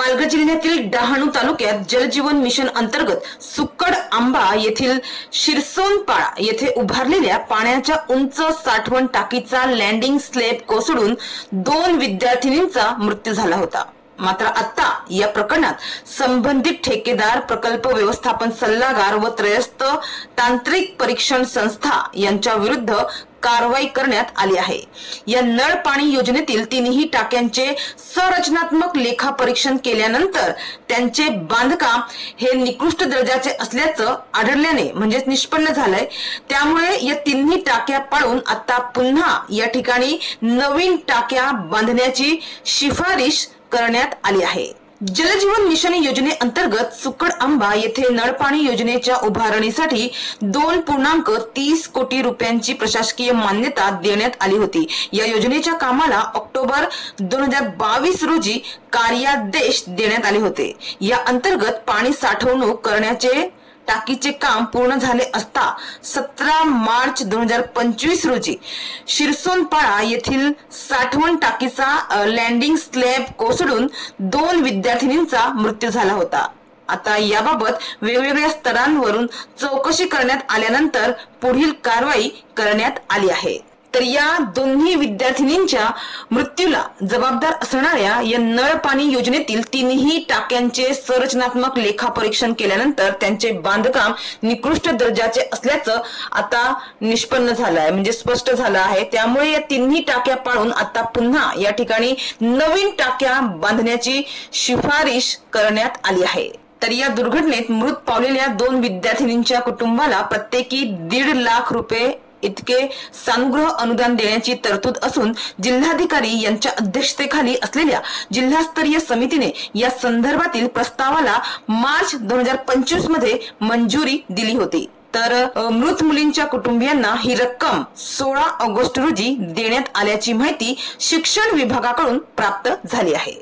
पालघर जिल्ह्यातील डहाणू तालुक्यात जलजीवन मिशन अंतर्गत सुक्कड आंबा येथील शिरसोनपाळा येथे उभारलेल्या पाण्याच्या उंच साठवण टाकीचा लँडिंग स्लॅब कोसळून 2 विद्यार्थिनींचा मृत्यू झाला होता। मात्र आता या प्रकरणात संबंधित ठेकेदार, प्रकल्प व्यवस्थापन सल्लागार व त्रयस्थ तांत्रिक परीक्षण संस्था यांच्या विरुद्ध कारवाई करण्यात आली आहे। या नळ पाणी योजनेतील 3ही टाक्यांचे संरचनात्मक लेखा परीक्षण केल्यानंतर त्यांचे बांधकाम हे निकृष्ट दर्जाचे असल्याचं आढळल्याने म्हणजे निष्पन्न झालंय। त्यामुळे या 3ही टाक्या पाडून आता पुन्हा या ठिकाणी नवीन टाक्या बांधण्याची शिफारिश करण्यात आली आहे। जलजीवन मिशन योजनेअंतर्गत सुक्कड आंबा येथे नळपाणी योजनेच्या उभारणीसाठी 2.30 कोटी रुपयांची प्रशासकीय मान्यता देण्यात आली होती। या योजनेच्या कामाला ऑक्टोबर 2022 रोजी कार्यादेश देण्यात आले होते। या अंतर्गत पाणी साठवणूक करण्याचे टाकीचे काम पूर्ण झाले असता 17 मार्च 2025 रोजी शिरसोनपाळा येथील साठवण टाकीचा लँडिंग स्लॅब कोसळून 2 विद्यार्थिनींचा मृत्यू झाला होता। आता याबाबत वेगवेगळ्या स्तरांवरून चौकशी करण्यात आल्यानंतर पुढील कारवाई करण्यात आली आहे। तर या दोन्ही विद्यार्थिनींच्या मृत्यूला जबाबदार असणाऱ्या या नळ पाणी योजनेतील 3ही टाक्यांचे संरचनात्मक लेखा परीक्षण केल्यानंतर त्यांचे बांधकाम निकृष्ट दर्जाचे असल्याचं आता निष्पन्न झालं आहे, म्हणजे स्पष्ट झालं आहे। त्यामुळे या 3ही टाक्या पाडून आता पुन्हा या ठिकाणी नवीन टाक्या बांधण्याची शिफारिश करण्यात आली आहे। तर या दुर्घटनेत मृत पावलेल्या 2 विद्यार्थिनींच्या कुटुंबाला प्रत्येकी 1.5 लाख रुपये इतके सानुग्रह अनुदान देण्याची तरतूद असून जिल्हाधिकारी यांच्या अध्यक्षतेखाली असलेल्या जिल्हास्तरीय समितीने या संदर्भातील प्रस्तावाला मार्च 2025 मध्ये मंजुरी दिली होती। तर मृत मुलींच्या कुटुंबियांना ही रक्कम 16 ऑगस्ट रोजी देण्यात आल्याची माहिती शिक्षण विभागाकडून प्राप्त झाली आहे।